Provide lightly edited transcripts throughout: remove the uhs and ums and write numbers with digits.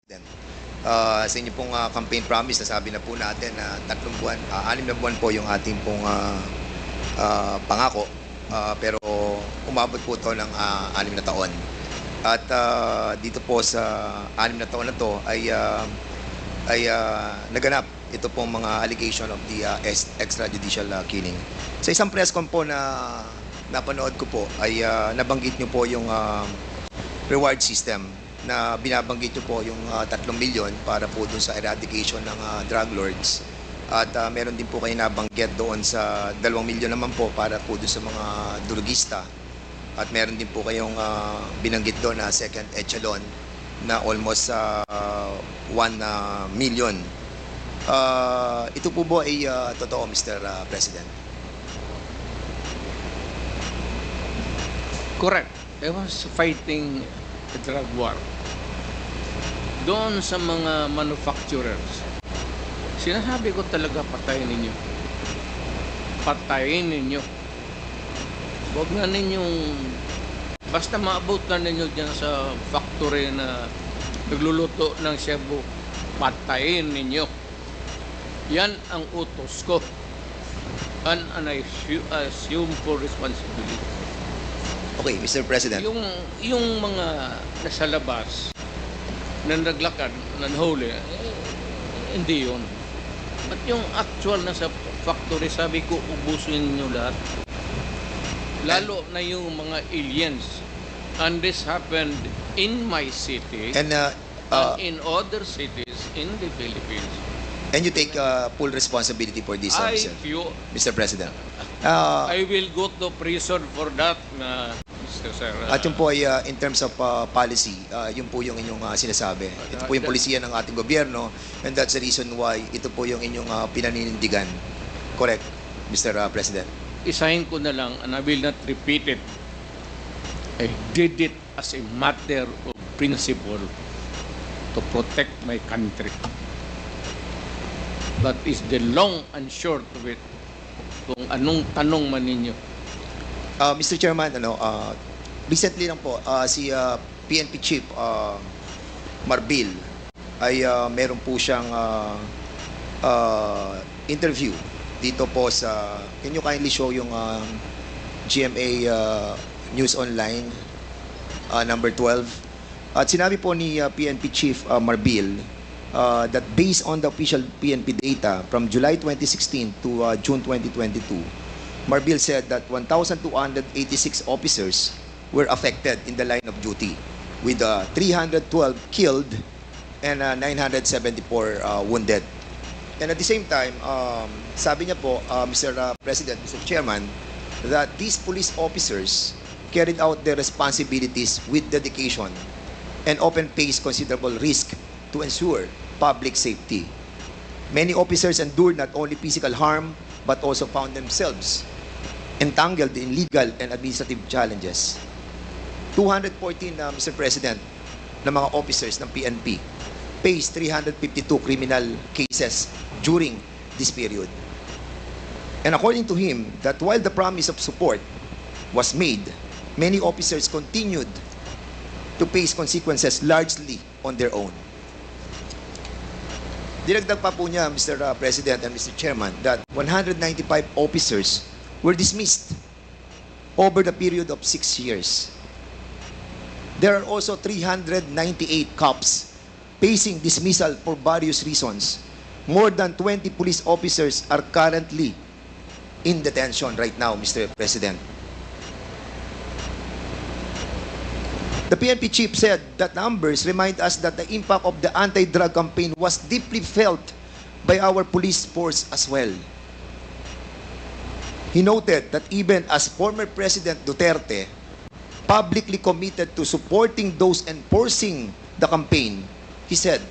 Sa inyo pong campaign promise, nasabi na po natin na 3 buwan, 6 na buwan po yung ating pong pangako. Pero umabot po ito ng 6 na taon. At dito po sa 6 na taon na to ay naganap ito pong mga allegation of the extrajudicial killing. Sa isang press con po na napanood ko po ay nabanggit nyo po yung reward system na binabanggit nyo po yung 3 milyon para po dun sa eradication ng drug lords. At meron din po kayo nabanggit doon sa 2 milyon naman po para po dun sa mga drugista. At meron din po kayong binanggit doon na second echelon na almost 1 million. Ito po ba ay totoo, Mr. President? Correct. I was fighting a drug war. Doon sa mga manufacturers, sinasabi ko talaga patayin ninyo. Patayin ninyo. Huwag na ninyong, basta maabot na ninyo dyan sa factory na nagluluto ng Cebu, patayin ninyo. Yan ang utos ko. And I assume for responsibility. Okay, Mr. President. Yung mga nasa labas na naglakad, nanhuli, hindi yun. At yung actual nasa factory, sabi ko, ubusin nyo lahat. Lalo na yung mga aliens. And this happened in my city And in other cities in the Philippines. you take full responsibility for this, Mr. President. I will go to prison for that, Mr. Sir. At yun po ay in terms of policy, yun po yung inyong sinasabi. Ito po yung polisiya ng ating gobyerno, and that's the reason why ito po yung inyong pinaninindigan. Correct, Mr. President? Isahin ko na lang, and I will not repeat it. I did it as a matter of principle to protect my country. That is the long and short of it. Kung anong tanong man ninyo. Mr. Chairman, recently lang po, si PNP Chief Marbil ay meron po siyang interview dito po sa, can you kindly show yung GMA News Online number 12? At sinabi po ni PNP Chief Marbil that based on the official PNP data from July 2016 to June 2022, Marbil said that 1,286 officers were affected in the line of duty, with 312 killed and 974 wounded. And at the same time, sabi niya po, Mr. President, Mr. Chairman, that these police officers carried out their responsibilities with dedication and often faced considerable risk to ensure public safety. Many officers endured not only physical harm but also found themselves entangled in legal and administrative challenges. 214, Mr. President, na mga officers ng PNP faced 352 criminal cases during this period. And according to him, that while the promise of support was made, many officers continued to face consequences largely on their own. Dinagdag pa po niya, Mr. President and Mr. Chairman, that 195 officers were dismissed over the period of 6 years. There are also 398 cops facing dismissal for various reasons. More than 20 police officers are currently in detention right now, Mr. President. The PNP chief said that numbers remind us that the impact of the anti-drug campaign was deeply felt by our police force as well. He noted that even as former President Duterte publicly committed to supporting those enforcing the campaign, he said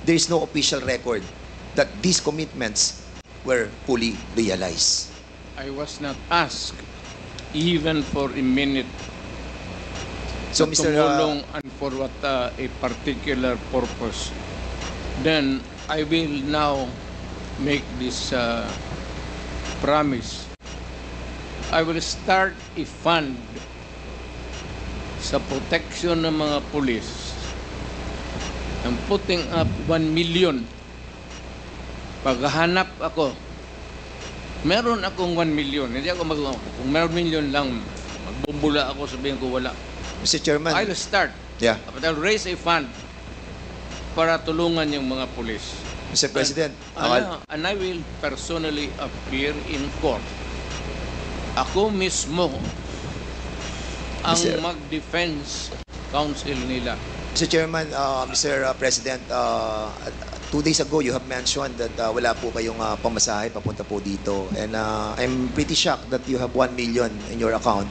there is no official record that these commitments were fully realized. I was not asked even for a minute So, to Mr. tumulong and for what a particular purpose. Then I will now make this promise. I will start a fund sa protection ng mga pulis I'm putting up 1 million. Paghahanap ako, meron akong 1 million. Hindi ako kung meron million lang, magbumbula ako, sabihin ko wala. Mr. Chairman. I'll start. Yeah. But I'll raise a fund para tulungan yung mga pulis. Mr. President. And I will personally appear in court. Ako mismo ang Mr. mag-defense counsel nila. Mr. Chairman, Mr. President, 2 days ago you have mentioned that wala po kayong pamasahe papunta po dito. And I'm pretty shocked that you have 1 million in your account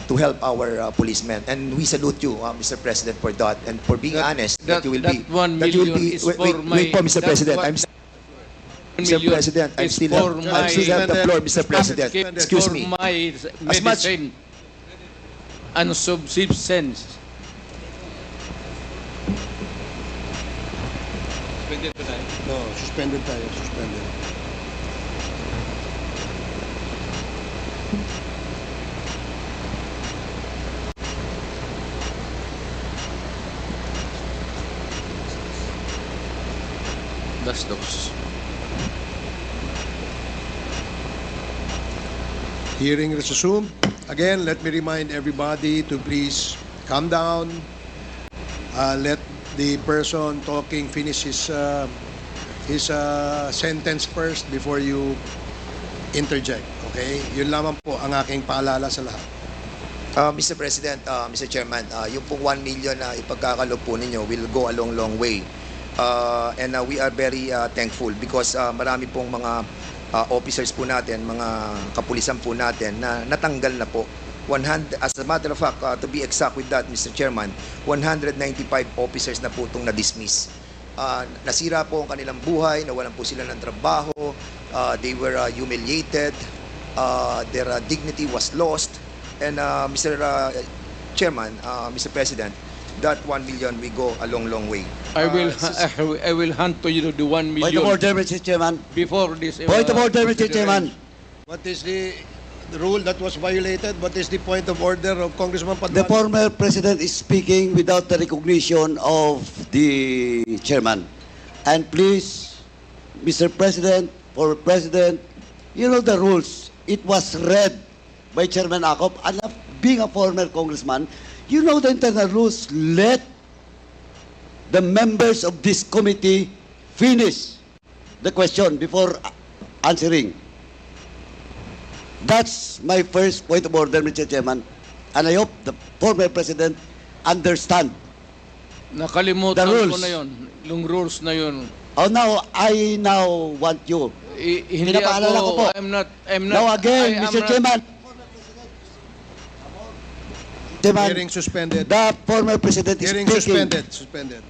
to help our policemen. And we salute you, Mr. President, for that and for being honest that you will be. That 1 million is for wait po, Mr. President. Mr. President, I still have the floor, Mr. President. Excuse me. For my As much- medicine and subsistence. No, suspended tayo, suspended. Gastos. Hearing resumed. Again, let me remind everybody to please calm down. Let the person talking finish his sentence first before you interject. Okay? Yun lamang po ang aking paalala sa lahat. Mr. President, Mr. Chairman, yung pong 1 million na ipagkakalob po ninyo will go a long way. And we are very thankful because marami pong mga officers po natin, mga kapulisan po natin na natanggal na po. As a matter of fact, to be exact with that, Mr. Chairman, 195 officers na po itong na-dismiss. Nasira po ang kanilang buhay, nawalan po sila ng trabaho, they were humiliated, their dignity was lost. And Mr. Chairman, Mr. President, that 1 million will go a long way. I will hand to you the 1 million. Point of order, Mr. Chairman. Before this. Point of order, Mr. Chairman. What is the rule that was violated? What is the point of order of Congressman Paduano? The former president is speaking without the recognition of the chairman. And please, Mr. President, former president, you know the rules. It was read by Chairman Acop. And being a former congressman, you know the internal rules. Let the members of this committee finish the question before answering. That's my first point of order, Mr. Chairman. And I hope the former president understand. Nakalimutan The rules. ko na yun. Yung rules na yun. Oh, now, I now want you. Hindi Pinapaalala ko po. I'm not. Now again, I am Mr. not- Chairman. Chairman, Hearing suspended. the former president is Hearing speaking. suspended.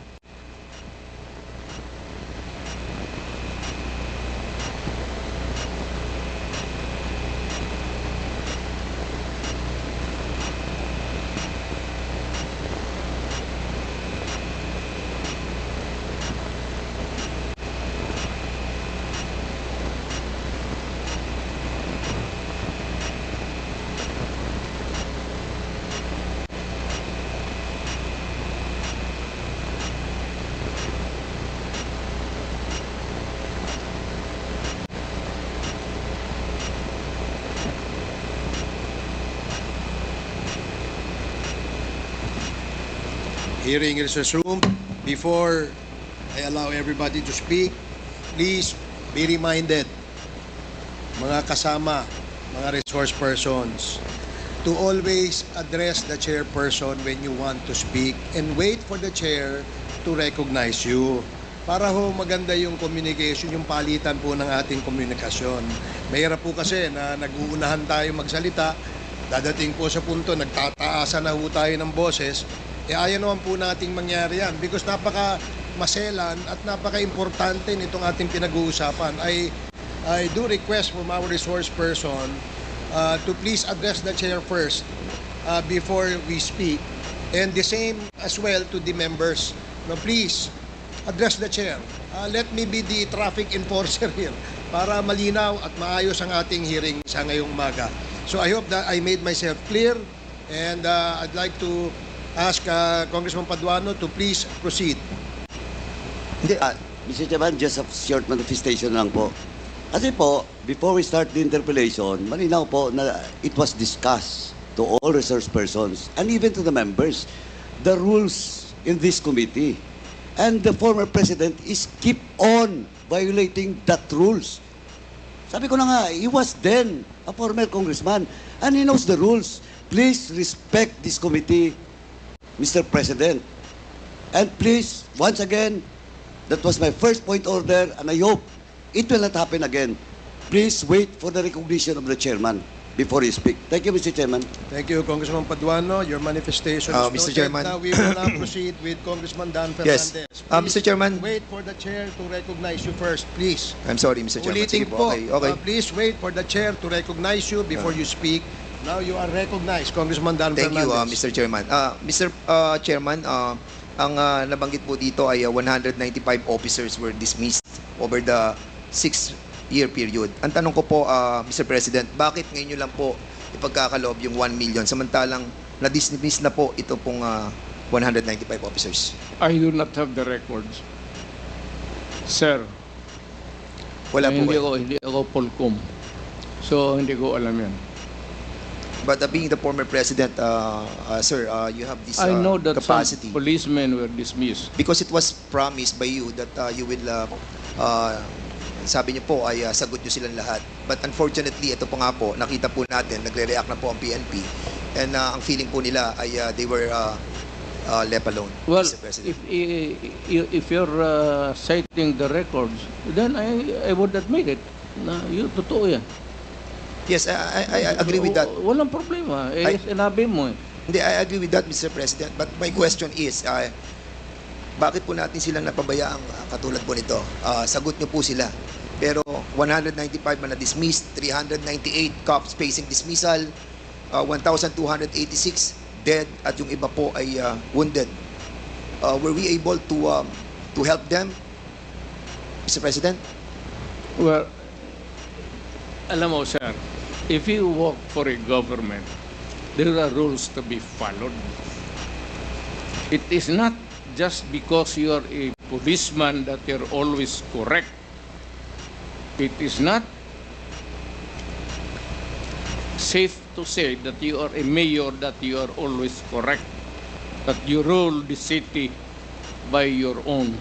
Hearing is resumed. Before I allow everybody to speak, please be reminded, mga kasama, mga resource persons, to always address the chairperson when you want to speak and wait for the chair to recognize you. Para ho maganda yung communication, yung palitan po ng ating komunikasyon. Mahirap po kasi na nag-uunahan tayo magsalita, dadating po sa punto, nagtataasan na ho tayo ng boses, ayaw naman po nating mangyari yan because napaka-maselan at napaka-importante nitong ating pinag-uusapan. I do request from our resource person to please address the chair first before we speak. And the same as well to the members. No, please, address the chair. Let me be the traffic enforcer here para malinaw at maayos ang ating hearing sa ngayong umaga. So I hope that I made myself clear and I'd like to ask Congressman Paduano to please proceed. Hindi, Mr. Chairman, just a short manifestation lang po. Kasi po, before we start the interpellation, malinaw po na it was discussed to all resource persons and even to the members, the rules in this committee. And the former president is keep on violating that rules. Sabi ko na nga, he was then a former congressman and he knows the rules. Please respect this committee, Mr. President. And please, once again, that was my first point order and I hope it will not happen again. Please wait for the recognition of the chairman before you speak. Thank you, Mr. Chairman. Thank you, Congressman Paduano. Your manifestation is Mr. noted. Chairman. Now we will now proceed with Congressman Dan Yes. Fernandez. Mr. Chairman. Wait for the chair to recognize you first, please. I'm sorry, Mr. Chairman. Ulitin Sige po, okay. please wait for the chair to recognize you before you speak. Now you are recognized, Congressman Dan Thank you, Fernandez. Mr. Chairman. Mr. Chairman, ang nabanggit po dito ay 195 officers were dismissed over the 6-year period. Ang tanong ko po, Mr. President, bakit ngayon nyo lang po ipagkakaloob yung 1 million samantalang na-dismiss na po ito pong 195 officers? I do not have the records. Sir, Wala po. hindi ako Polcom. So, hindi ko alam yan. But being the former president, sir, you have this I know that capacity. some policemen were dismissed. Because it was promised by you that you will, sabi niyo po ay sagot niyo silang lahat. But unfortunately, ito po nga po, nakita po natin, nagre-react na po ang PNP. And ang feeling po nila ay they were left alone, Well, Mr. President. if you're citing the records, then I would admit it. Na yun, totoo yan. Yes, I agree with that. Walang problema. I- Sinabi mo eh. Hindi, I agree with that, Mr. President. But my question is, bakit po natin silang napabayaang katulad po nito? Sagot niyo po sila. Pero 195 man na-dismissed, 398 cops facing dismissal, 1,286 dead, at yung iba po ay wounded. Were we able to help them, Mr. President? Well, alam mo, sir, if you work for a government, there are rules to be followed. It is not just because you are a policeman that you're always correct. It is not safe to say that you are a mayor that you are always correct, that you rule the city by your own.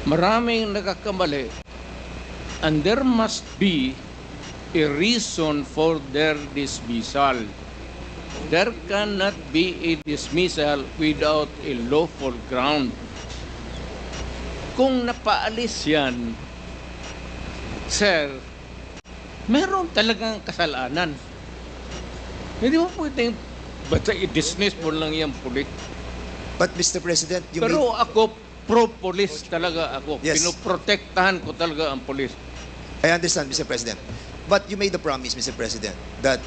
Maraming nagkakamali, and there must be a reason for their dismissal. There cannot be a dismissal without a lawful ground. Kung napaalis yan, sir, meron talagang kasalanan. Hindi mo pwedeng basta i-dismiss mo lang yung pulit. But Mr. President, you Pero ako, pro-police talaga ako. Yes. Pinoprotektahan ko talaga ang police. I understand, Mr. President. But you made the promise, Mr. President, that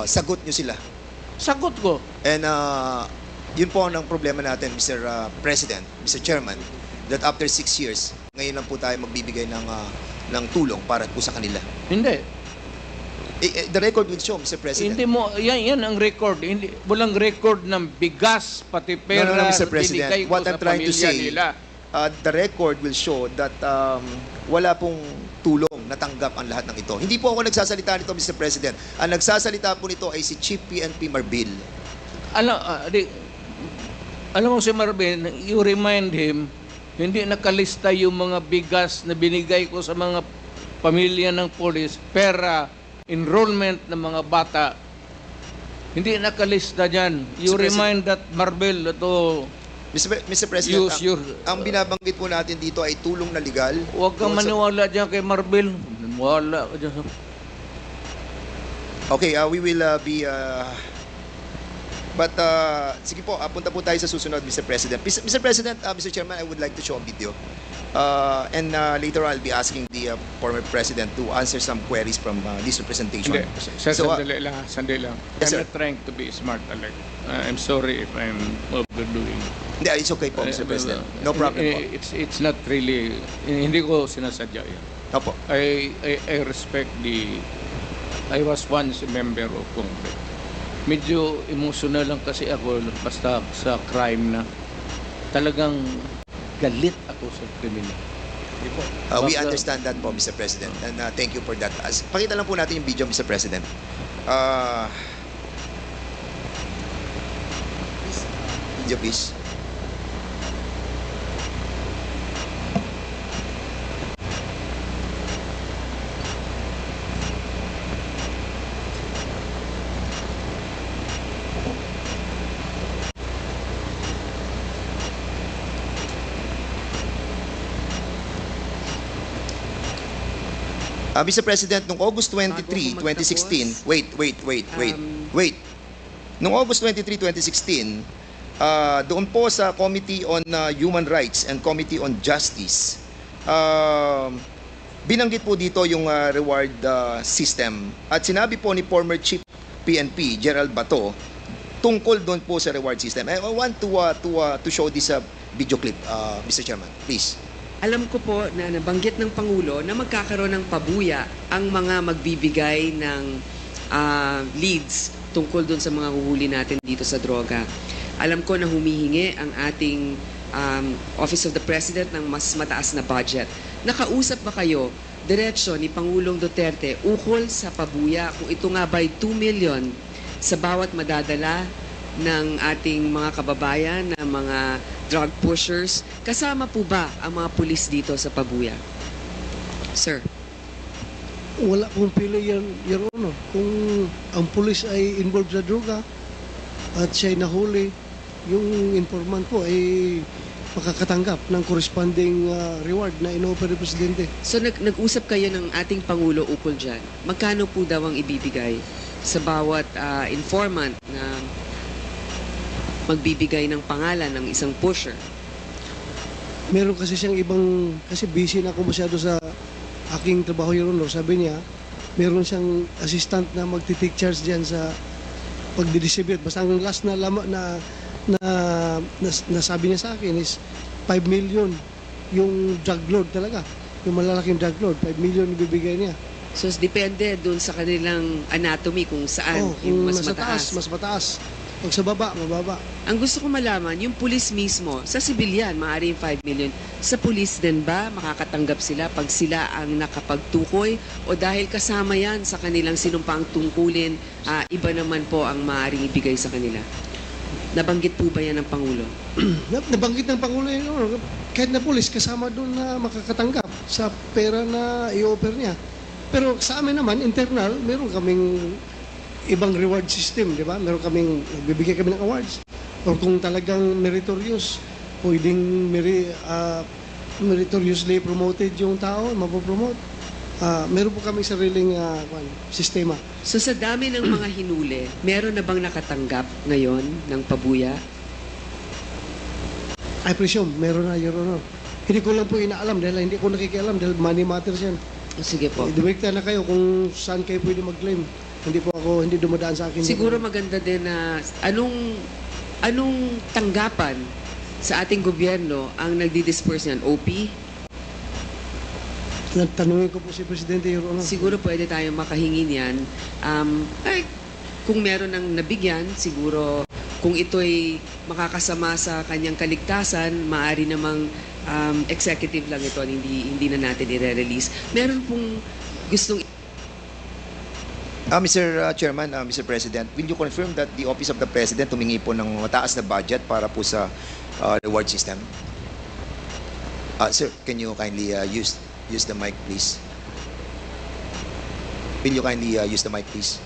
sagot nyo sila. Sagot ko. And yun po ang problema natin, Mr. President, Mr. Chairman, that after 6 years, ngayon lang po tayo magbibigay ng tulong para po sa kanila. Hindi. The record will show, Mr. President. Hindi mo, yan ang record. Hindi, walang record ng bigas, pati pera. No, Mr. na President. binigay ko What sa I'm trying to pamilya say, nila. the record will show that wala pong tulong natanggap ang lahat ng ito. Hindi po ako nagsasalita nito, Mr. President. Ang nagsasalita po nito ay si Chief PNP Marbil. Alam mo si Marvin, you remind him, hindi nakalista yung mga bigas na binigay ko sa mga pamilya ng polis, pera, enrollment ng mga bata. Hindi nakalista dyan. You Mr. remind that Marvel to Mr. President, use your... ang binabanggit po natin dito ay tulong na legal. Huwag kang maniwala dyan kay Marvel. Maniwala ka dyan. Okay, we will be... but, sige po, punta po tayo sa susunod, Mr. President. Mr. President, Mr. Chairman, I would like to show a video. And later I'll be asking the former President to answer some queries from this representation. Sandali lang. Yes, I'm sir. not trying to be smart, Alec. I'm sorry if I'm overdoing. Hindi, it's okay po, Mr. President. No problem po. It's not really, hindi ko sinasadya yan. Opo. I respect I was once a member of Congress. Medyo emotional lang kasi ako basta sa crime na talagang galit ako sa kriminal. We Baka- understand that po, Mr. President. And thank you for that. Pakita lang po natin yung video, Mr. President. Video, please. Mr. President, noong August 23, Bago ako 2016, magtapos, wait. Noong August 23, 2016, doon po sa Committee on Human Rights and Committee on Justice, binanggit po dito yung reward system. At sinabi po ni former Chief PNP, Gerald Bato, tungkol doon po sa reward system. I want to show this video clip, Mr. Chairman, please. Alam ko po na nabanggit ng Pangulo na magkakaroon ng pabuya ang mga magbibigay ng leads tungkol doon sa mga huhuli natin dito sa droga. Alam ko na humihingi ang ating Office of the President ng mas mataas na budget. Nakausap ba kayo diretsyo ni Pangulong Duterte ukol sa pabuya kung ito nga ba'y 2 million sa bawat madadala ng ating mga kababayan na mga drug pushers? Kasama po ba ang mga pulis dito sa pabuya? Sir. Wala pong pili yan, Your Honor. Kung ang pulis ay involved sa droga at siya'y nahuli, yung informant po ay makakatanggap ng corresponding reward na ino-offer ng Presidente. So nag-usap kayo ng ating Pangulo ukol dyan. Magkano po daw ang ibibigay sa bawat informant na magbibigay ng pangalan ng isang pusher? Meron kasi siyang ibang, kasi busy na ako masyado sa aking trabaho, Your Honor. Sabi niya, meron siyang assistant na magti-take charge diyan sa pagdi-distribute. Basta ang last na nasabi niya sa akin is 5 million yung drug load talaga. Yung malalaking drug load, 5 million ibibigay niya. So depende doon sa kanilang anatomy kung saan Kung yung mas nasa mataas. taas, mas mataas. Pag sa baba, mababa. Ang gusto ko malaman, yung pulis mismo, sa sibilyan, maaaring 5 million. Sa pulis din ba, makakatanggap sila pag sila ang nakapagtukoy? O dahil kasama yan sa kanilang sinumpang tungkulin, iba naman po ang maaaring ibigay sa kanila? Nabanggit po ba yan ng Pangulo? Nabanggit ng Pangulo yun, Your Honor, kahit na pulis, kasama doon na makakatanggap sa pera na i-offer niya. Pero sa amin naman, internal, meron kaming ibang reward system, di ba? Meron kaming, nagbibigay kami ng awards. Or kung talagang meritorious, pwedeng meritoriously promoted yung tao, mapopromote. Meron po kami sariling sistema. So sa dami ng mga hinuli, meron na bang nakatanggap ngayon ng pabuya? I presume, meron na, Your Honor. Hindi ko lang po inaalam dahil hindi ko nakikialam dahil money matters yan. O, sige po. Direkta na kayo kung saan kayo pwede mag-claim. Hindi po ako, hindi dumadaan sa akin. Siguro maganda din na anong tanggapan sa ating gobyerno ang nagdi-disperse niyan? OP? Tanungin ko po si Presidente, Your Honor. Siguro pwede tayong makahingi niyan. Kung meron ng nabigyan, siguro kung ito'y makakasama sa kanyang kaligtasan, maaari namang executive lang ito, hindi na natin i-release. Meron pong gustong Mr. Chairman, Mr. President, will you confirm that the Office of the President humingi po ng mataas na budget para po sa reward system? Sir, can you kindly use the mic, please? Will you kindly use the mic, please?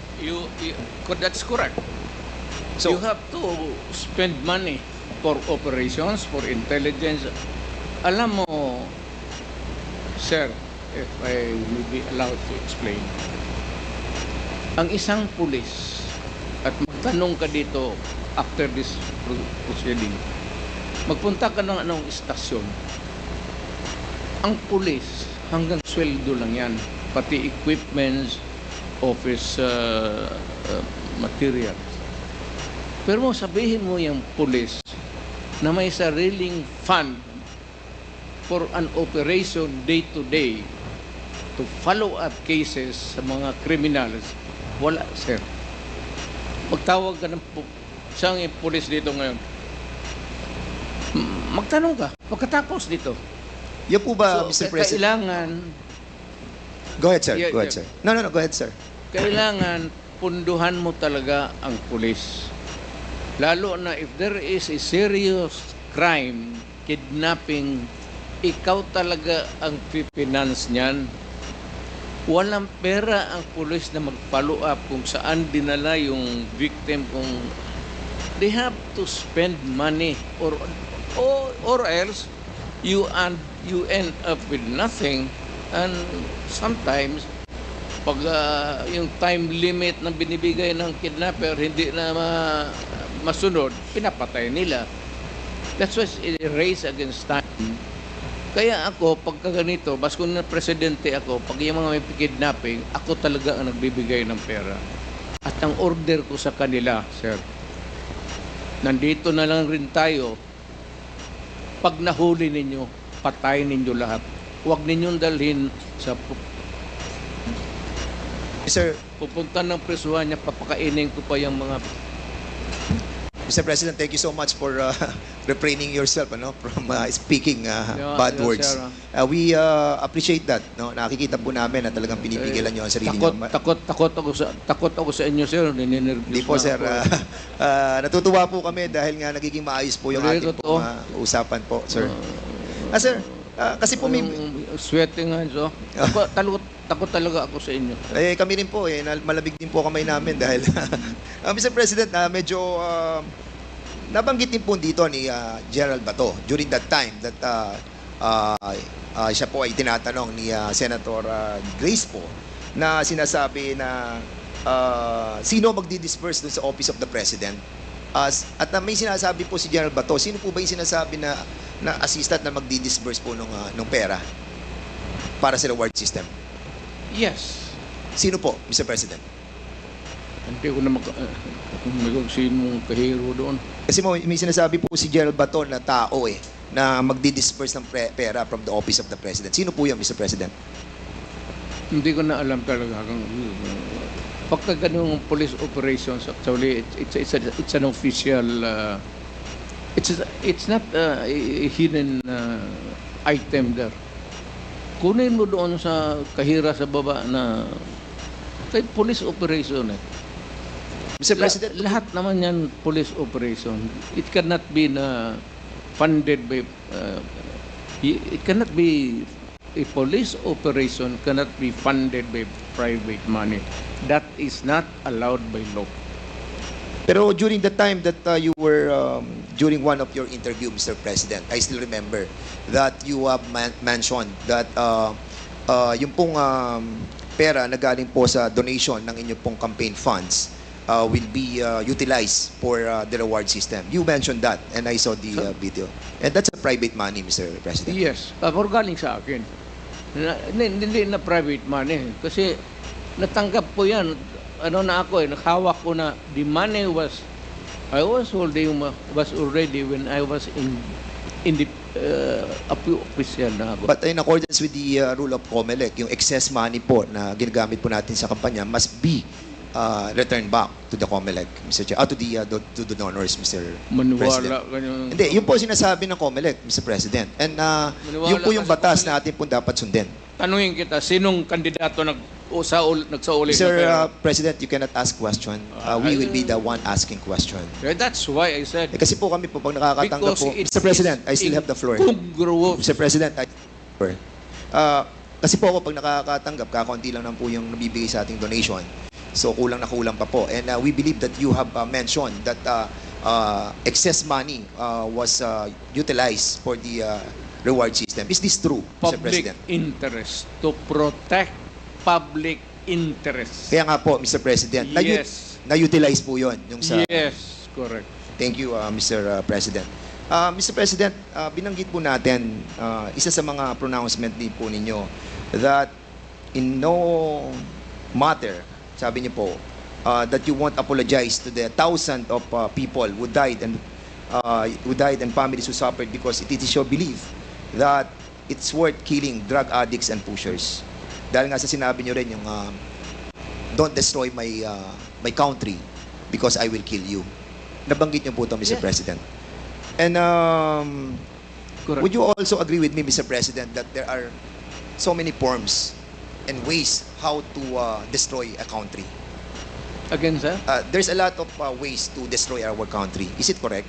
That's correct. So, You have to spend money for operations, for intelligence. Alam mo, sir, if I will be allowed to explain, ang isang pulis, at magtanong ka dito after this proceeding, magpunta ka ng anong istasyon, ang pulis, hanggang sweldo lang yan, pati equipments, office materials. Pero mo sabihin mo yung pulis na may sariling fund for an operation day-to-day to follow up cases sa mga criminals, wala, sir. Magtawag ka ng isang pulis dito ngayon. Magtanong ka, pagkatapos dito. Yan po ba, So, Mr. President? kailangan, Go ahead, sir. Yeah, Go ahead, yeah. sir. No, go ahead, sir. kailangan punduhan mo talaga ang pulis. Lalo na if there is a serious crime, kidnapping, ikaw talaga ang pipinance niyan. Walang pera ang pulis na mag-follow up kung saan dinala yung victim, kung they have to spend money or else you end up with nothing. And sometimes pag yung time limit na binibigay ng kidnapper hindi na masunod, pinapatay nila. That's why it's a race against time. Kaya ako, pagka ganito, bas kung na presidente ako, pag yung mga may kidnapping, ako talaga ang nagbibigay ng pera. At ang order ko sa kanila, sir, nandito na lang rin tayo. Pag nahuli ninyo, patayin ninyo lahat. Huwag ninyong dalhin sa Sir, pupunta ng presuhan niya, papakainin ko pa yung mga... Mr. President, thank you so much for refraining yourself from speaking bad words. sir. We appreciate that. No? Nakikita po namin na talagang pinipigilan nyo ang sarili nyo. Takot ako sa inyo, sir. Hindi po, sir. Natutuwa po kami dahil nga nagiging maayos po yung Really, ating totoo. usapan po, sir. Sir, kasi po may... Sweating nga, so. Takot talaga ako sa inyo. Kami rin po, malamig din po kamay namin dahil Mr. President, medyo nabanggit din po dito ni General Bato during that time that siya po ay tinatanong ni Senator Grace po na sinasabi na sino magdi-disperse dun sa Office of the President. At may sinasabi po si General Bato, sino po ba yung sinasabi na assistant na magdi-disperse po nung pera para sa reward system? Yes. Sino po, Mr. President? Hindi ko na kung sinong kahiro doon. Kasi may sinasabi po si General Bato na tao na magdi-disperse ng pera from the Office of the President. Sino po yan, Mr. President? Hindi ko na alam talaga. Pagka ganung police operations, actually, it's an official, it's not a hidden item there. Kunin mo doon sa kahira sa baba na kay police operation Mr. President, lahat naman yan police operation. It cannot be funded by it cannot be a police operation cannot be funded by private money. That is not allowed by law. pero during the time that you were, during one of your interview, Mr. President, I still remember that you have mentioned that yung pong pera na galing po sa donation ng inyong pong campaign funds will be utilized for the reward system. You mentioned that and I saw the video. And that's a private money, Mr. President. Yes, pero galing sa akin. Hindi na private money kasi natanggap ko yan. Nakahawak ko na the money I was already when I was in the official na ako. But in accordance with the rule of COMELEC, yung excess money po na ginagamit po natin sa kampanya must be returned back to the COMELEC, Mr. Chair, to the donors, Mr. President. Maniwala ganyan. Hindi, yun po sinasabi ng COMELEC, Mr. President. And yun po yung ka sa batas COMELEC. na atin po dapat sundin. Tanungin kita, sinong kandidato nagsauli Mr. ng pera? President, you cannot ask question. We will be the one asking question. That's why I said, Kasi po kami po, pag nakakatanggap because po, it Mr. President, is I still have the floor. incongruous. Mr. President, kasi po ako pag nakakatanggap, kakaunti lang po yung nabibigay sa ating donation. So kulang na kulang pa po. And we believe that you have mentioned that excess money was utilized for the reward system. Is this true, Mr. Public President? interest. To protect public interest. Kaya nga po, Mr. President, Yes. na-utilize po yun. Yung sa, Yes, correct. Thank you, Mr. President. Mr. President, binanggit po natin, isa sa mga pronouncement din po ninyo, that in no matter, sabi niyo po, that you won't apologize to the thousands of people who died and families who suffered because it is your belief that it's worth killing drug addicts and pushers. Dahil nga sa sinabi niyo rin yung don't destroy my country because I will kill you. Nabanggit niyo po ito, Mr. Yes. President. And Correct. would you also agree with me, Mr. President, that there are so many forms and ways how to destroy a country? Again, sir? There's a lot of ways to destroy our country. Is it correct?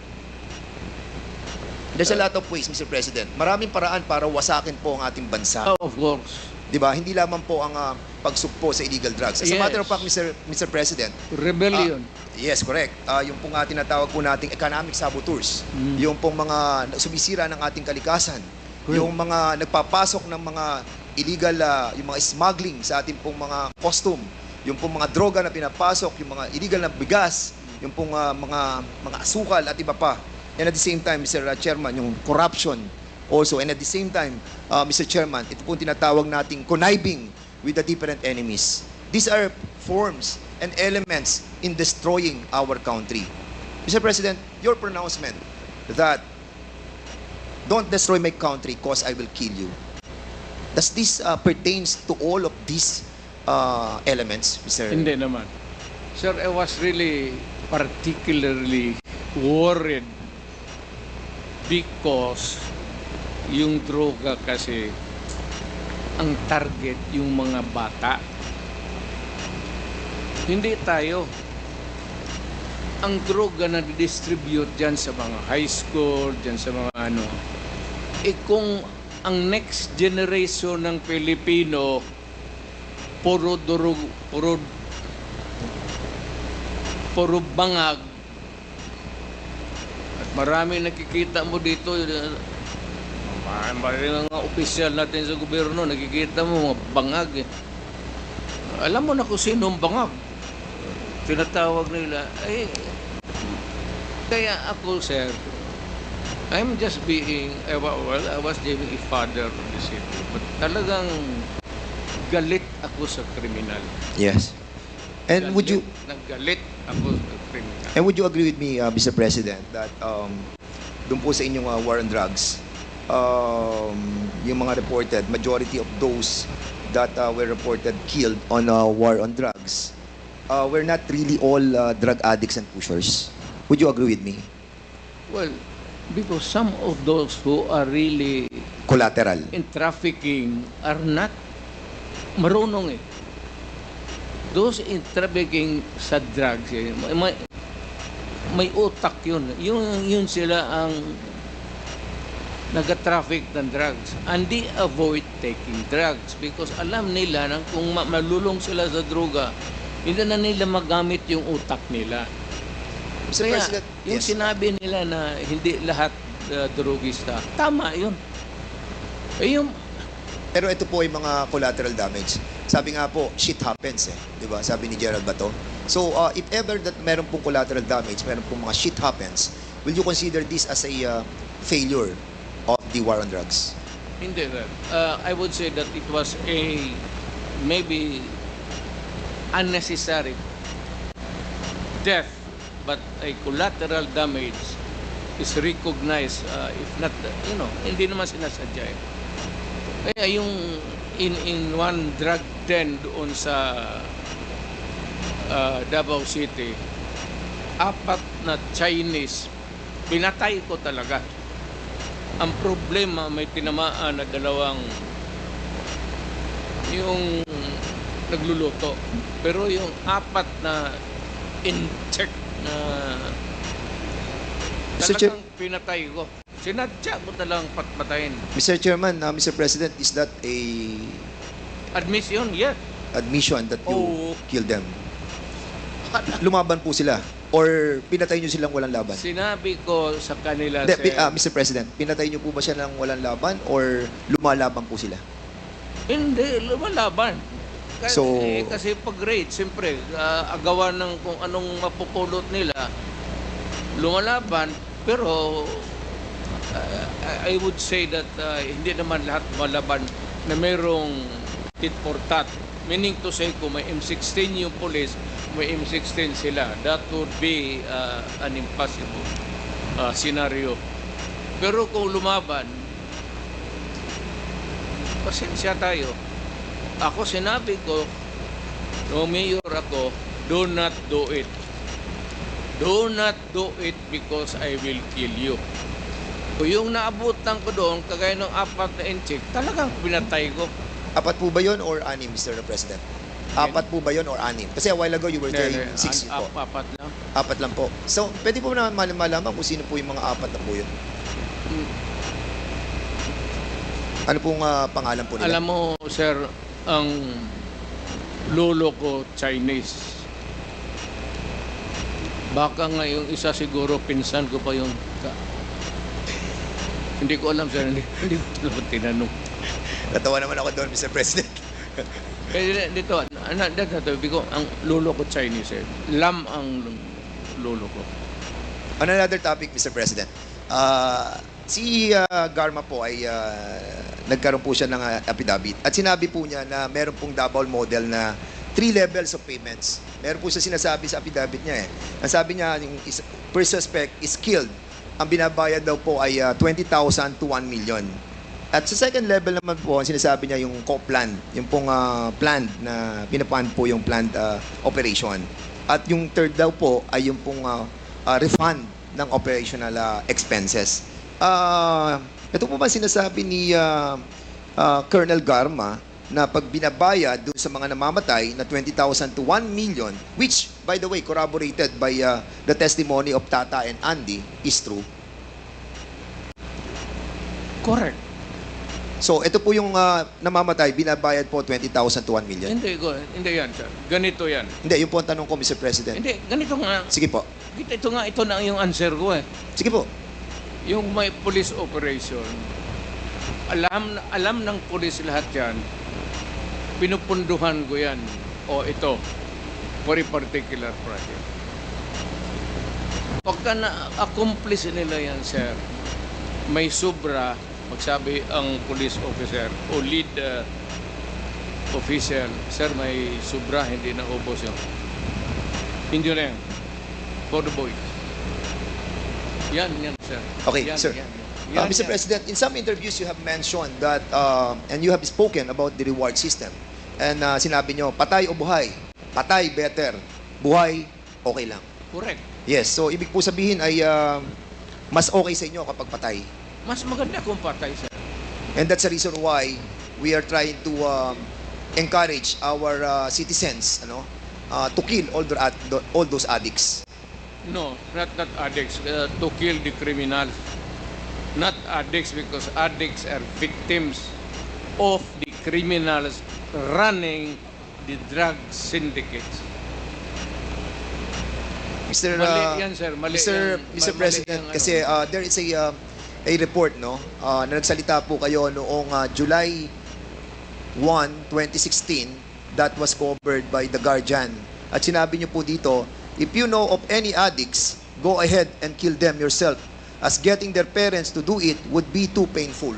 There's a lot of ways, Mr. President. Maraming paraan para wasakin po ang ating bansa. Oh, of course. Di ba? Hindi lamang po ang pagsugpo sa illegal drugs. As a Yes. matter of fact, Mr. President, Rebellion. yes, correct. Yung pong tinatawag po nating economic saboteurs, yung pong mga sumisira ng ating kalikasan, yung mga nagpapasok ng mga illegal, yung mga smuggling sa ating pong mga costume, yung pong mga droga na pinapasok, yung mga illegal na bigas, yung pong mga asukal at iba pa. And at the same time, Mr. Chairman, yung corruption also. And at the same time, Mr. Chairman, ito po tinatawag nating conniving with the different enemies. These are forms and elements in destroying our country. Mr. President, your pronouncement that don't destroy my country because I will kill you. Does this pertains to all of these elements, Mr. Hindi naman. Sir, I was really particularly worried because yung droga kasi ang target yung mga bata. Hindi tayo. Ang droga na distribute dyan sa mga high school, dyan sa mga ano, kung ang next generation ng Pilipino puro durog, puro bangag, at marami nakikita mo dito, mga opisyal natin sa gobyerno, nakikita mo mga bangag. Alam mo na kung sino ang bangag. Tinatawag nila. Kaya ako, sir, I'm just being, well, I was being a father of the city. But talagang galit ako sa kriminal. Yes. And would you Naggalit ako sa kriminal. And would you agree with me, Mr. President, that doon po sa inyong war on drugs, yung mga reported, majority of those that were reported killed on war on drugs, were not really all drug addicts and pushers. Would you agree with me? Well, because some of those who are really Collateral. in trafficking are not marunong eh. Those in trafficking sa drugs, may utak yun. Yun sila ang nag-traffic ng drugs. And they avoid taking drugs because alam nila na kung malulong sila sa droga, hindi na nila magamit yung utak nila. Mr. Kaya, President, yung yes. sinabi nila na hindi lahat drogista, tama yun. Pero ito po ay mga collateral damage. Sabi nga po, shit happens eh. Di ba? Sabi ni Gerald Bato. So, if ever that meron pong collateral damage, meron pong mga shit happens, will you consider this as a failure of the war on drugs? Hindi, sir. I would say that it was a maybe unnecessary death, but a collateral damage is recognized, if not, hindi naman sinasadya eh. Kaya yung in one drug den doon sa Davao City, 4 na Chinese, pinatay ko talaga. Ang problema, may tinamaan na 2 yung nagluluto. Pero yung 4 na in-check na talagang pinatay ko. Sinadya ko talang patpatayin. Mr. Chairman, Mr. President, is that a Admission, yes. admission that you Oh. killed them? Lumaban po sila? Or pinatay nyo silang walang laban? Sinabi ko sa kanila, Hindi, sir, Mr. President, pinatay nyo po ba siya ng walang laban or lumalaban po sila? hindi, lumalaban. Kasi, So- kasi pag raid, siyempre, agawan ng kung anong mapupulot nila, lumalaban, pero I would say that hindi naman lahat malaban na mayroong tit for tat. Meaning to say, kung may M16 yung police, may M16 sila. That would be an impossible scenario. Pero kung lumaban, pasensya tayo. Ako sinabi ko, no mayor ako, do not do it. Do not do it because I will kill you. Kung yung naabutan ko doon, kagaya ng 4 na inchik, talagang pinatay ko. 4 po ba yun or 6, Mr. President? 4 po ba yun or 6? Kasi a while ago you were saying 6 po. 4 lang. 4 lang po. So, pwede po na malaman kung sino po yung mga 4 na po yun. Ano pong pangalan po nila? Alam mo, sir, ang lolo ko Chinese. Baka nga yung isa siguro pinsan ko pa yung hindi ko alam, sir. Hindi ko tinanong. Natawa naman ako doon, Mr. President. Kaya dito, ko, ang lolo ko Chinese. Lam ang lolo ko. On another topic, Mr. President. Si Garma po ay nagkaroon po siya ng affidavit. At sinabi po niya na meron pong double model na 3 levels of payments. Meron po siya sinasabi sa affidavit niya eh. Ang sabi niya, yung first suspect is killed. Ang binabayad daw po ay 20,000 to 1 million. At sa second level naman po, ang sinasabi niya yung co-plan, yung pong planned na pinapan po yung planned operation. At yung third daw po ay yung pong refund ng operational expenses. Ito po ba sinasabi ni Colonel Garma na pag binabayad doon sa mga namamatay na 20,000 to 1 million, which, by the way, corroborated by the testimony of Tata and Andy, is true? Correct. So, ito po yung namamatay, binabayad po 20,000 to 1 million? Hindi yan, sir. Ganito yan. Hindi, yung po ang tanong ko, Mr. President. Hindi, ganito nga. Sige po. Ito na yung answer ko eh. Sige po. Yung may police operation, alam ng police lahat yan, pinupunduhan ko yan, o ito, for a particular project. Pagka na-accomplish nila yan, sir, may sobra, magsabi ang police officer o lead official, sir, may sobra, hindi na ubos yun. Hindi na yan. For the boys. Yan, sir. Okay, yan, sir. Mr. President, in some interviews you have mentioned that, and you have spoken about the reward system. And sinabi nyo, patay o buhay? Patay, better. Buhay, okay lang. Correct. Yes, so ibig po sabihin ay mas okay sa inyo kapag patay. Mas maganda kung patay, sir. And that's the reason why we are trying to encourage our citizens to kill all those addicts. No, not addicts. To kill the criminals. Not addicts, because addicts are victims of the criminals running the drug syndicates. Mr. Mali yan, sir. Mali Mr. yan. Mr. President, Mali yan, kasi there is a report na nagsalita po kayo noong July 1, 2016 that was covered by The Guardian. At sinabi niyo po dito, if you know of any addicts, go ahead and kill them yourself, as getting their parents to do it would be too painful.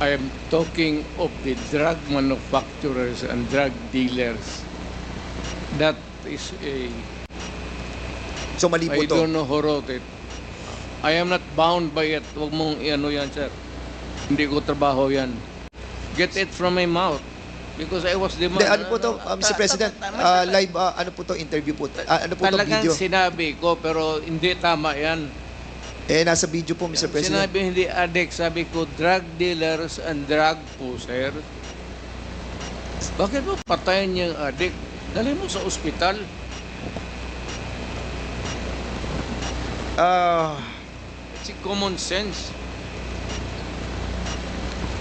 I am talking of the drug manufacturers and drug dealers. That is a... So mali po I to. don't know who wrote it. I am not bound by it. Huwag mong ano yan, sir. Hindi ko trabaho yan. Get it from my mouth. Because I was the man. Hindi, ano po to, Mr. President? Live, ano po to, interview po. Ano po to, Talagang video? sinabi ko, pero hindi tama yan. Nasa video po, Mr. President. Sinabi hindi addict, sabi ko drug dealers and drug pusher. Bakit mo patayin yung addict? Dali mo sa ospital. It's common sense.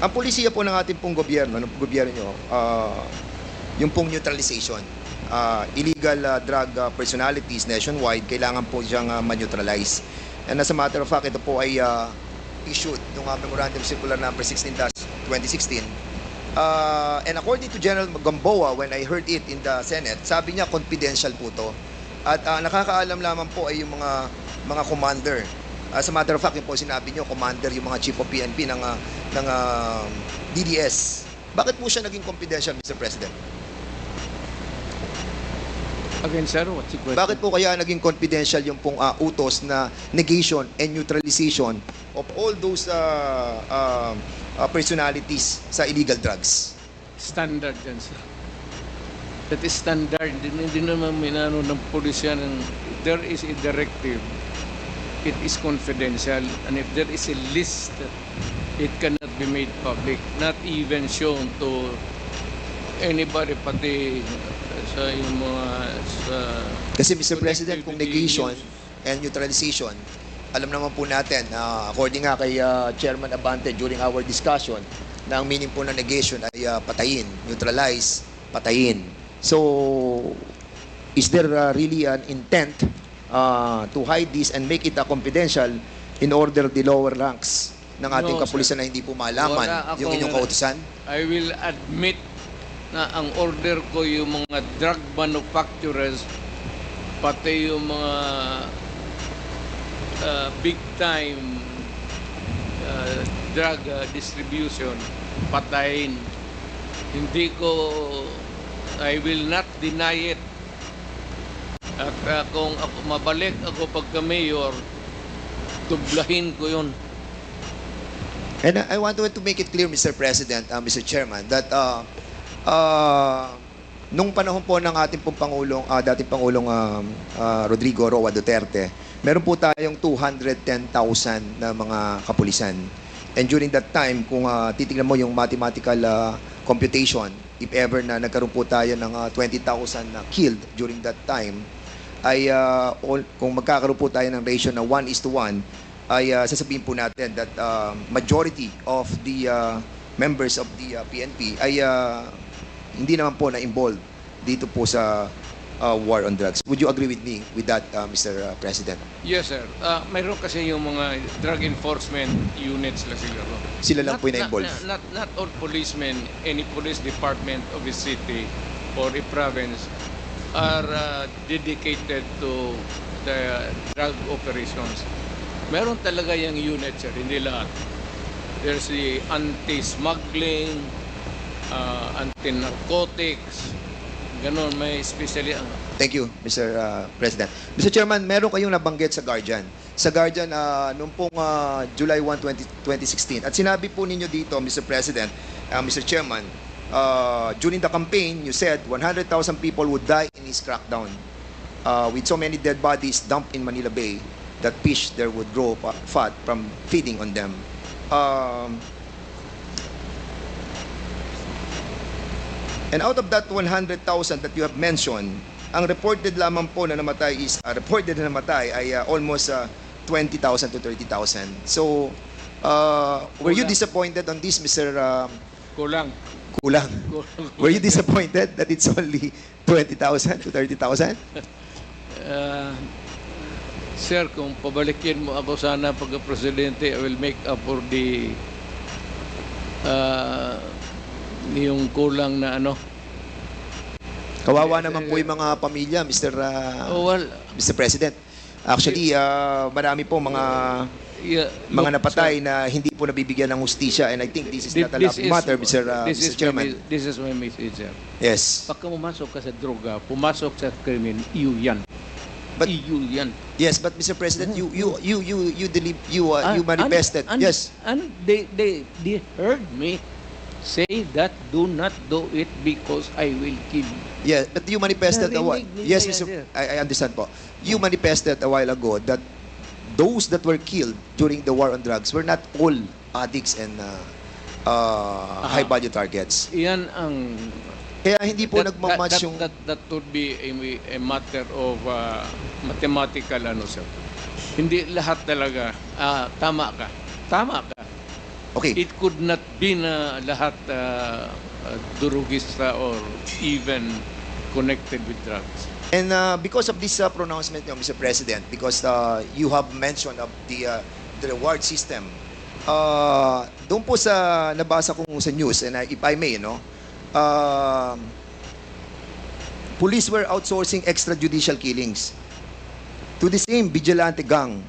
Ang polisiya po ng ating pong gobyerno, ng gobyerno nyo, yung pong neutralization, illegal drug personalities nationwide, kailangan po siyang ma-neutralize. And as a matter of fact, ito po ay issued ng Memorandum Circular Number 16-2016. And according to General Gamboa, when I heard it in the Senate, sabi niya confidential po to. At nakakaalam lamang po ay yung mga commander. As a matter of fact, yun po sinabi niyo, commander, yung mga chief of PNP ng DDS. Bakit po siya naging confidential, Mr. President? Again, sir, what's the question? Bakit po kaya naging confidential yung pong utos na negation and neutralization of all those personalities sa illegal drugs? Standard yan, sir. That is standard. Hindi naman minano ng pulisya ng there is a directive, it is confidential, and if there is a list, it cannot be made public, not even shown to anybody, pati sa yung mga sa Kasi Mr. President, kung connectivity negation news. and neutralization, alam naman po natin, according nga kay Chairman Abante during our discussion, na ang meaning po ng negation ay patayin, neutralize, patayin. So, is there really an intent to hide this and make it confidential in order the lower ranks ng ating No, kapulisan sir. na hindi po malaman Wala yung inyong akong- kautusan? I will admit na ang order ko yung mga drug manufacturers, pati yung mga big time drug distribution, patayin. Hindi ko, I will not deny it. At kung ako, mabalik ako pagka mayor, tublahin ko yun. And I want to make it clear, Mr. President, Mr. Chairman, that nung panahon po ng ating pong Pangulong, dating Pangulong Rodrigo Roa Duterte, meron po tayong 210,000 na mga kapulisan. And during that time, kung titingnan mo yung mathematical computation, if ever na nagkaroon po tayo ng 20,000 na killed during that time, ay kung magkakaroon po tayo ng ratio na 1:1, ay sasabihin po natin that majority of the members of the PNP ay hindi naman po na-involved dito po sa war on drugs. Would you agree with me with that, Mr. President? Yes, sir. Mayroon kasi yung mga drug enforcement units la siguro. Sila lang po yung na-involved. Not all policemen, any police department of a city or a province are dedicated to the drug operations. Meron talaga yung unit, sir, hindi lahat. There's the anti-smuggling, anti-narcotics, ganon, may especially Thank you, Mr. President. Mr. Chairman, meron kayong nabanggit sa Guardian. Sa Guardian, noong pong July 1, 2016. At sinabi po ninyo dito, Mr. President, Mr. Chairman, during the campaign, you said 100,000 people would die in his crackdown. With so many dead bodies dumped in Manila Bay, that fish there would grow fat from feeding on them. And out of that 100,000 that you have mentioned, ang reported lamang po na namatay is reported na namatay ay almost 20,000 to 30,000. So, were you Kulang. disappointed on this, Mr. kulang. Kulang? Were you disappointed that it's only 20,000 to 30,000? Sir, kung pabalikin mo ako sana pagka-presidente, I will make up for the yung kulang na ano. Kawawa naman po yung mga pamilya, Mr. Well, Mr. President. Actually, marami po mga look, napatay sir, na hindi po nabibigyan ng hustisya, and I think this is not a laughing matter, Mr. Chairman. This is my message, sir. Yes. Pagka pumasok ka sa droga, pumasok sa krimen, iyo yan. But iyo yan. yes, but Mr. President, you manifested. Yes. And they heard me say that do not do it because I will kill you. Yeah, but you manifested a while. Narinig nila Yes, yan, Mr. sir. I understand po. You manifested a while ago that those that were killed during the war on drugs were not all addicts and high value targets. Yan ang Kaya hindi po nagmamatch yung that would be a matter of mathematical ano, sir. Hindi lahat talaga tama ka. okay. It could not be na lahat durugista or even connected with drugs. And because of this pronouncement, Mr. President, because you have mentioned of the reward system, doon po sa nabasa kong sa news, and if I may, police were outsourcing extrajudicial killings to the same vigilante gang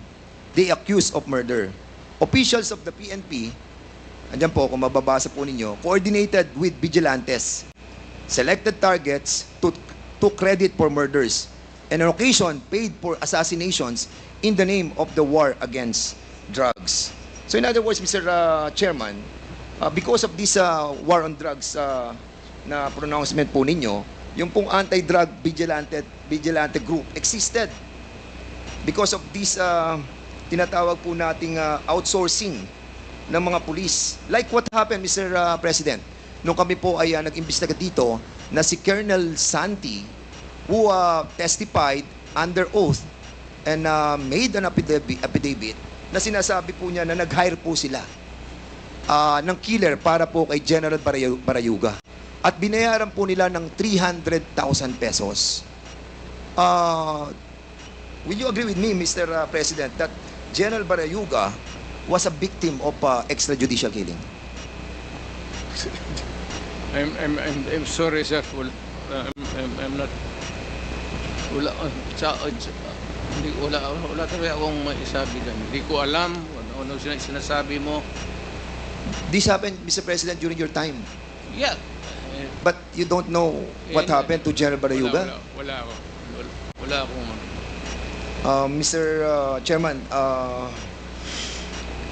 they accused of murder. Officials of the PNP, andyan po, kung mababasa po ninyo, coordinated with vigilantes, selected targets to credit for murders, and on occasion paid for assassinations in the name of the war against drugs. So in other words, Mr. Chairman, because of this war on drugs na pronouncement po ninyo, yung pong anti-drug vigilante group existed because of this tinatawag po nating outsourcing ng mga pulis. Like what happened, Mr. President, nung kami po ay nag-imbestiga dito na si Colonel Santi, who testified under oath and made an affidavit na sinasabi po niya na nag-hire po sila ng killer para po kay General Barayuga. At binayaran po nila ng 300,000 pesos. Will you agree with me, Mr. President, that General Barayuga was a victim of extrajudicial killing? I'm sorry, sir. I'm not. Wala talaga akong maisabi dyan. Hindi ko alam ano sinasabi mo. This happened, Mr. President, during your time. Yeah. But you don't know what happened to General Barayuga? Wala akong. Mr. Chairman,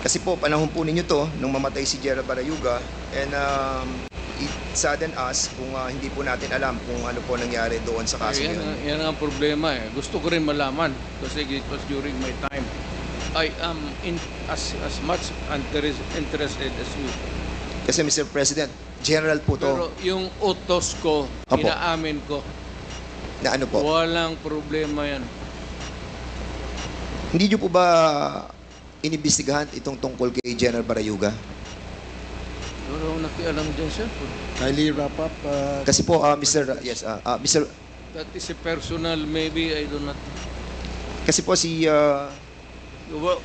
kasi po panahon po ninyo to nung mamatay si General Barayuga, and it saddened us kung hindi po natin alam kung ano po nangyari doon sa kaso yun. Yan ang problema eh. Gusto ko rin malaman kasi it was during my time. I am as much interested as you. Kasi Mr. President, General po to. Pero yung utos ko, Apo. inaamin ko, Na ano po? walang problema yan. Hindi nyo po ba inimbestigahan itong tungkol kay General Barayuga? Wala akong nakialam dyan, sir. Kindly wrap up. Kasi po, Mr. Mr. That is a personal, maybe, I do not. Kasi po si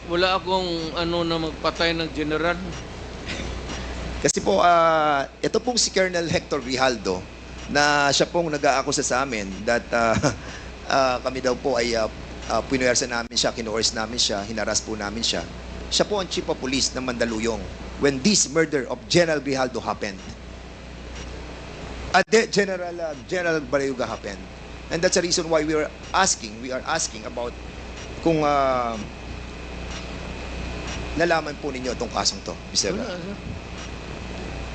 Wala akong na magpatay ng general. Kasi po, ito pong si Colonel Hector Grijaldo na siya pong nag-aakusa sa amin that kami daw po ay pinuwersa namin siya, kinuors namin siya, hinaras po namin siya. Siya po ang Chief of Police ng Mandaluyong when this murder of General Grijaldo happened. General Barayuga happened. And that's the reason why we are asking about kung nalaman po ninyo itong kasong to, Mr. Wala, sir.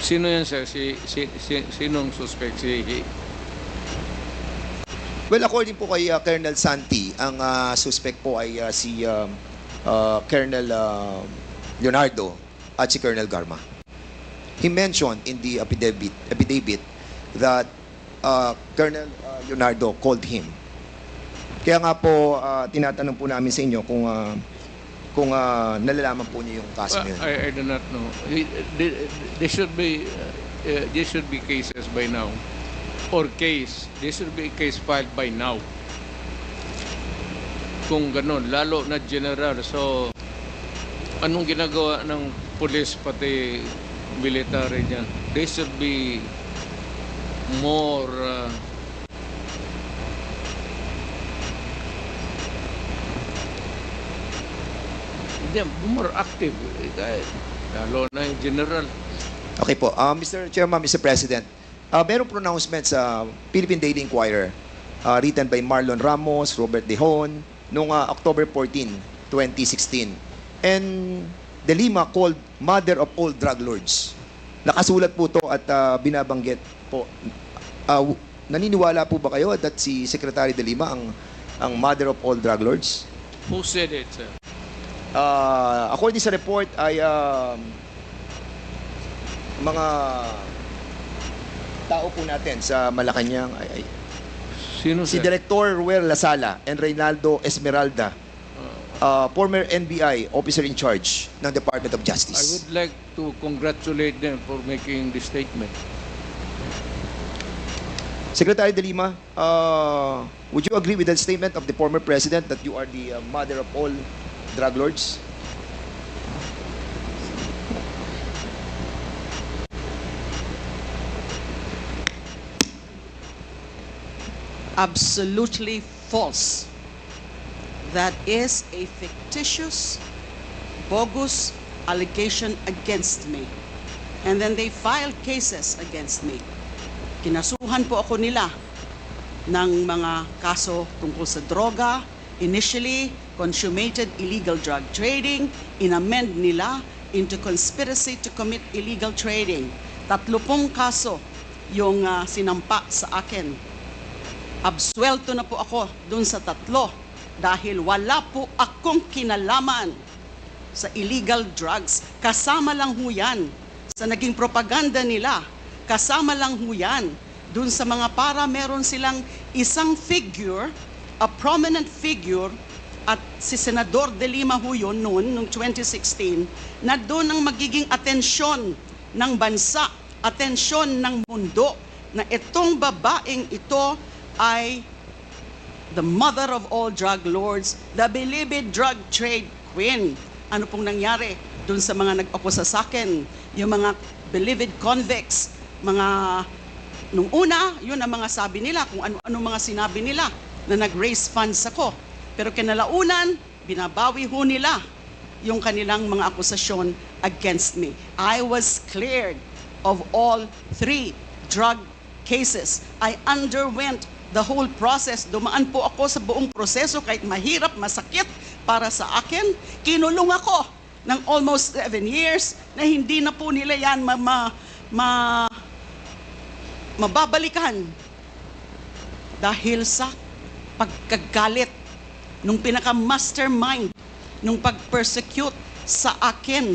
Sino yan, sir? Sinong suspect? Well, according po kay Colonel Santi, ang suspect po ay si Colonel Leonardo at si Colonel Garma. He mentioned in the affidavit that Colonel Leonardo called him. Kaya nga po, tinatanong po namin sa inyo kung nalalaman po niyo yung kaso niyo. I do not know. There should be cases by now. There should be a case filed by now. Kung ganun, lalo na general. So, anong ginagawa ng police pati military dyan? There should be more more active. Lalo na yung general. Okay po. Mr. Chairman, Mr. President, merong pronouncement sa Philippine Daily Inquirer written by Marlon Ramos, Robert Dehon, noong October 14, 2016. And De Lima called mother of all drug lords. Nakasulat po to at binabanggit po. Naniniwala po ba kayo that si Secretary De Lima ang mother of all drug lords? Who said it, sir? According sa report ay mga tao po natin sa Malacanang Sino, si sir? Director Ruel Lasala and Reynaldo Esmeralda, former NBI officer in charge ng Department of I Justice. would like to congratulate them for making this statement. Secretary De Lima, would you agree with the statement of the former president that you are the mother of all drug lords? Absolutely false. That is a fictitious, bogus allegation against me. And then they filed cases against me. Kinasuhan po ako nila ng mga kaso tungkol sa droga. Initially, consummated illegal drug trading. Inamend nila into conspiracy to commit illegal trading. 30 kaso yung sinampa sa akin. Absuelto na po ako dun sa 3. dahil wala po akong kinalaman sa illegal drugs. Kasama lang ho yan sa naging propaganda nila. Kasama lang ho yan dun sa mga para meron silang isang figure, a prominent figure, at si Senador De Lima ho yun noon, noong 2016, na doon ang magiging atensyon ng bansa, atensyon ng mundo, na itong babaeng ito ay the mother of all drug lords, the beloved drug trade queen. Ano pong nangyari dun sa mga nag-akusa sa akin, yung mga beloved convicts, mga nung una, yun ang mga sabi nila, kung ano-ano mga sinabi nila na nag-raise funds ako. Pero kinalaunan, binabawi ho nila yung kanilang mga akusasyon against me. I was cleared of all 3 drug cases. I underwent the whole process. Dumaan po ako sa buong proseso kahit mahirap, masakit para sa akin. Kinulong ako ng almost 7 years na hindi na po nila yan mababalikan dahil sa pagkagalit nung pinaka-mastermind nung pag-persecute sa akin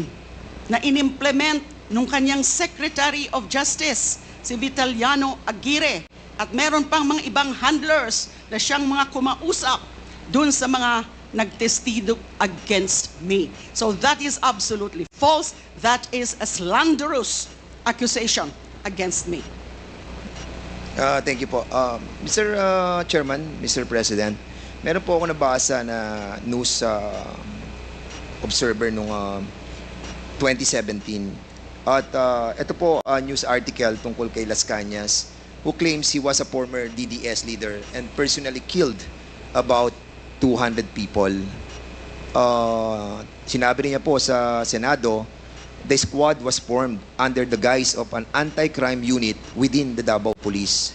na inimplement nung kanyang Secretary of Justice, si Vitaliano Aguirre, at meron pang mga ibang handlers na siyang mga kumausap dun sa mga nagtestigo against me. So that is absolutely false. That is a slanderous accusation against me. Thank you po. Mr. Chairman, Mr. President, meron po ako nabasa na news observer nung 2017. At ito po news article tungkol kay Las Cañas, who claims he was a former DDS leader and personally killed about 200 people. Sinabi niya po sa Senado, the squad was formed under the guise of an anti-crime unit within the Davao Police.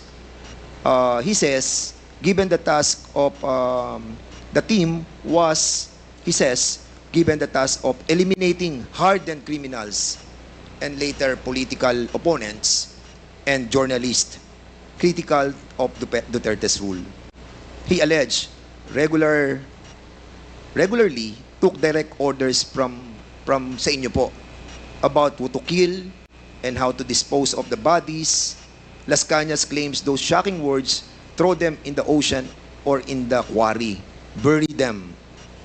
He says, given the task of the team was, he says, given the task of eliminating hardened criminals and later political opponents and journalists critical of Duterte's rule. He alleged regularly took direct orders from sa inyo po about who to kill and how to dispose of the bodies. Las Cañas claims those shocking words: throw them in the ocean or in the quarry, bury them,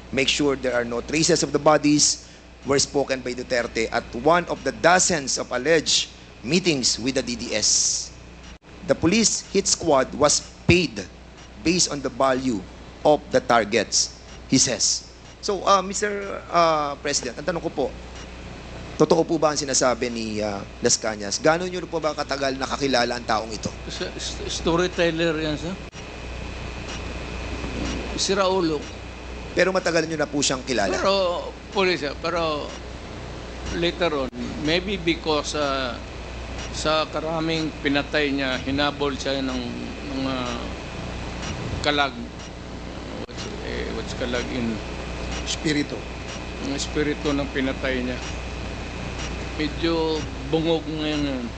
make sure there are no traces of the bodies, were spoken by Duterte at one of the dozens of alleged meetings with the DDS. The police hit squad was paid based on the value of the targets, he says. So, Mr. President, ang tanong ko po, totoo po ba ang sinasabi ni Las Cañas? Gano'n nyo po ba katagal nakakilala ang taong ito? Storyteller yan, sir. Si Raulo. Pero matagal nyo na po siyang kilala. Pero, police, pero later on, maybe because sa karaming pinatay niya, hinabol siya ng mga kalag. What's kalag in? Espiritu. Ang espiritu ng pinatay niya. Medyo bungog ngayon.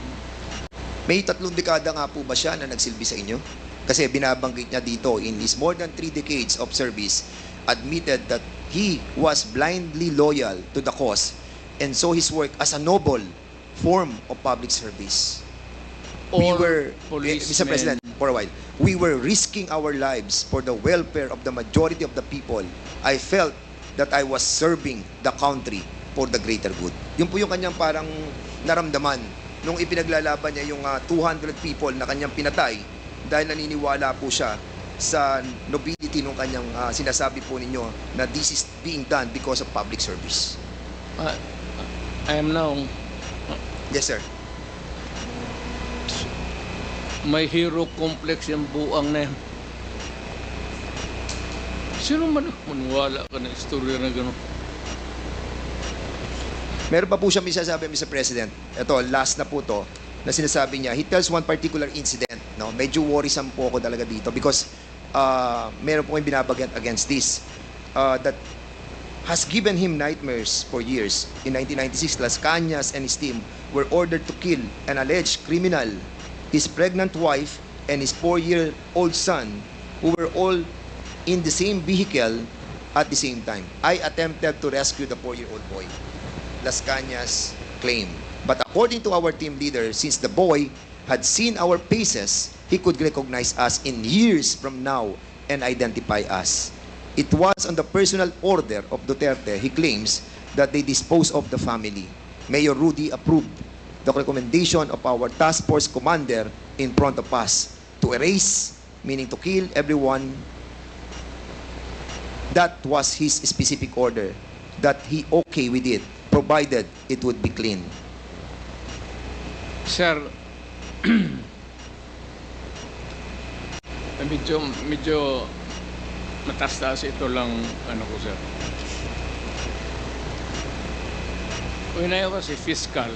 May 3 dekada nga po ba siya na nagsilbi sa inyo? Kasi binabanggit niya dito, in his more than 3 decades of service, admitted that he was blindly loyal to the cause and saw his work as a noble form of public service. Mr. President, for a while, we were risking our lives for the welfare of the majority of the people. I felt that I was serving the country for the greater good. Yun po yung kanyang parang naramdaman nung ipinaglalaban niya yung 200 people na kanyang pinatay dahil naniniwala po siya sa nobility nung kanyang sinasabi po ninyo na this is being done because of public service. I am now... Yes, sir. May hero complex yung buang na yan. Sino man maniwala ka na istorya na gano'n? Meron pa po siya sasabi, Mr. President. Ito, last na po to, na sinasabi niya. He tells one particular incident. No? Medyo worrisome po ako talaga dito because meron po kayong binabagat against this. That has given him nightmares for years. In 1996, Las Cañas and his team were ordered to kill an alleged criminal, his pregnant wife, and his 4-year-old son, who were all in the same vehicle at the same time. I attempted to rescue the 4-year-old boy. Las Cañas claimed. But according to our team leader, since the boy had seen our faces, he could recognize us in years from now and identify us. It was on the personal order of Duterte, he claims, that they disposed of the family. Mayor Rudy approved the recommendation of our task force commander in front of us to erase, meaning to kill everyone. That was his specific order, that he okay with it, provided it would be clean. Sir, medyo matas-taas ito lang, ano ko, sir. When I was a fiscal,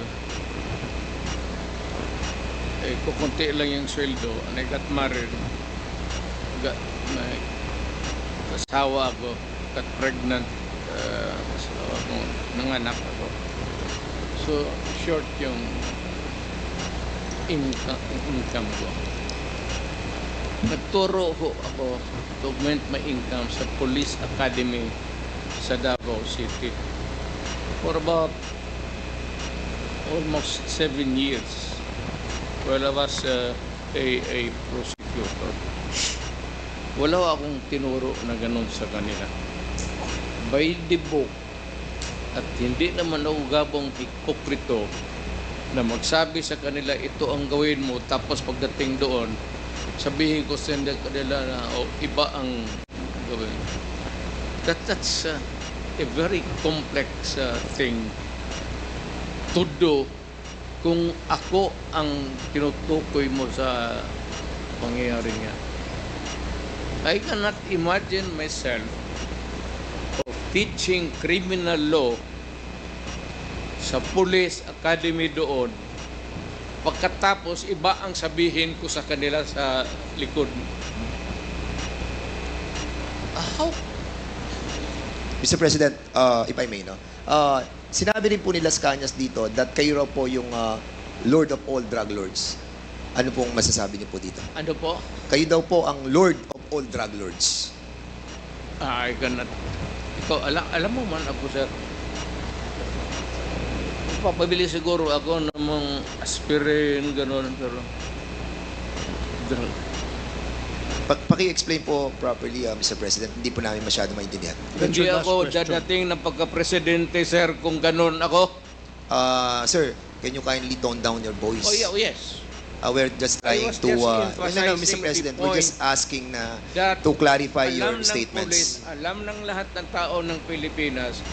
kukunti lang yung sweldo, and I got married, asawa ako, got pregnant, asawa ko, nanganak ako. So, short yung income ko. Nagturo ho ako to augment my income sa Police Academy sa Davao City for about almost 7 years while I was a prosecutor. Wala akong tinuro na ganun sa kanila. By the book, at hindi naman ako gabong hipokrito na magsabi sa kanila, ito ang gawin mo, tapos pagdating doon, sabihin ko sa kanila na iba ang gawin. That's a very complex thing to do kung ako ang tinutukoy mo sa pangyayari niya. I cannot imagine myself of teaching criminal law sa Police Academy doon. Pagkatapos, iba ang sabihin ko sa kanila sa likod. How? Mr. President, if I may, no? Sinabi rin po ni Las Cañas dito that kayo raw po yung Lord of all drug lords. Ano pong masasabi niyo po dito? Ano po? Kayo daw po ang Lord of all drug lords. I cannot. Ikaw, alam mo man ako, sir. Papabili siguro ako ng mga aspirin, gano'n, pero Paki-explain po properly, Mr. President. Hindi po namin masyado maintindihan. hindi ako dadating ng pagka-presidente, sir, kung gano'n ako. Sir, can you kindly tone down your voice? Oh, yeah, yes. We're just trying was to... just no, emphasizing Mr. President, the we're just point asking na that to clarify your alam ng statements. Pulis, alam ng lahat ng tao ng Pilipinas,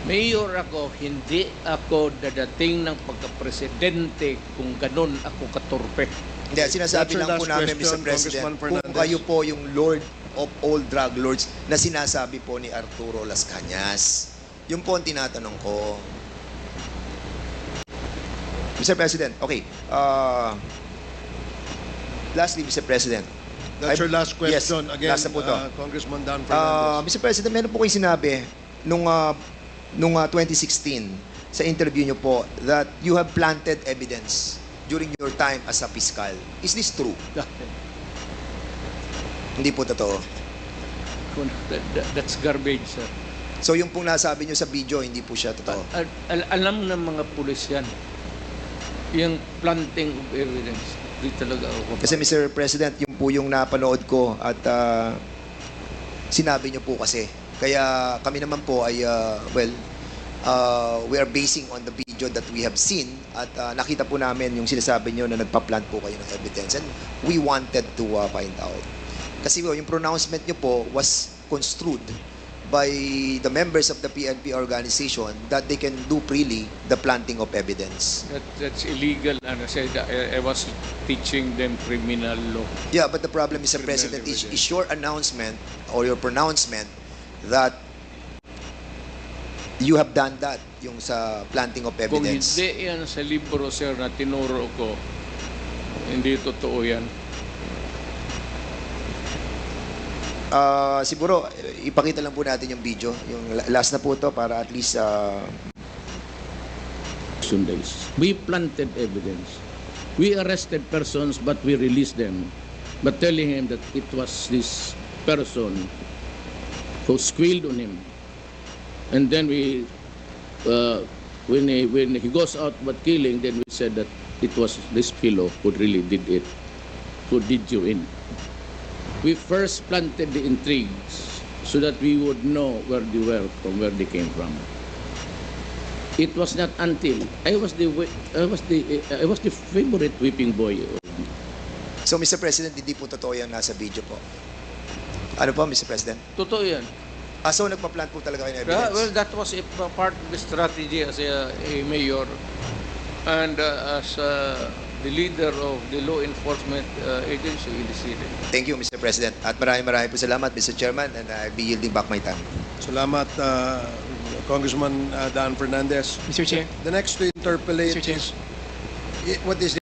mayor ako, hindi ako dadating ng pagka-presidente kung ganun ako katurpe. Hindi, sinasabi That's your lang po last namin, Mr. question, President, Congressman kung Fernandez. kayo po yung Lord of all drug lords na sinasabi po ni Arturo Las Cañas. Yun po ang tinatanong ko. Mr. President, okay. Lastly, Mr. President. That's your last question. Yes, Again, last na po to. Congressman Dan Fernandez. Mr. President, meron po kayo sinabi nung 2016 sa interview nyo po that you have planted evidence during your time as a fiscal. Is this true? Hindi po totoo. That's garbage, sir. So yung pong nasabi nyo sa video, hindi po siya totoo. Alam ng mga pulis yan. Yung planting of evidence. Hindi talaga ako. Kasi Mr. President, yung po yung napanood ko at sinabi nyo po kasi. Kaya kami naman po ay, we are basing on the video that we have seen at nakita po namin yung sinasabi nyo na nagpa-plant po kayo ng evidence and we wanted to find out. Kasi yung pronouncement nyo po was construed by the members of the PNP organization that they can do freely the planting of evidence. That's illegal. And I said I was teaching them criminal law. Yeah, but the problem, Mr. President, is your announcement or your pronouncement that you have done that, yung sa planting of Kung evidence. hindi yan sa libro, sir, na tinuro ko, hindi totoo yan. Siguro, ipakita lang po natin yung video. Yung last na po to para at least... Days. We planted evidence. We arrested persons but we released them. But telling him that it was this person who squealed on him. And then when he goes out but killing, then we said that it was this fellow who really did it, who did you in. We first planted the intrigues so that we would know where they were from, where they came from. It was not until I was the favorite whipping boy. So, Mr. President, hindi po totoo yung nasa video po. Ano po, Mr. President? Totoo yan. So nagpa-plant po talaga kayo ng evidence? Well, that was a part of the strategy as a mayor and as the leader of the law enforcement agency in the city. Thank you, Mr. President. At maraming po salamat, Mr. Chairman, and I'll be yielding back my time. Salamat, Congressman Dan Fernandez. Mr. Chair. The next to interpolate Mr. Chair. is what is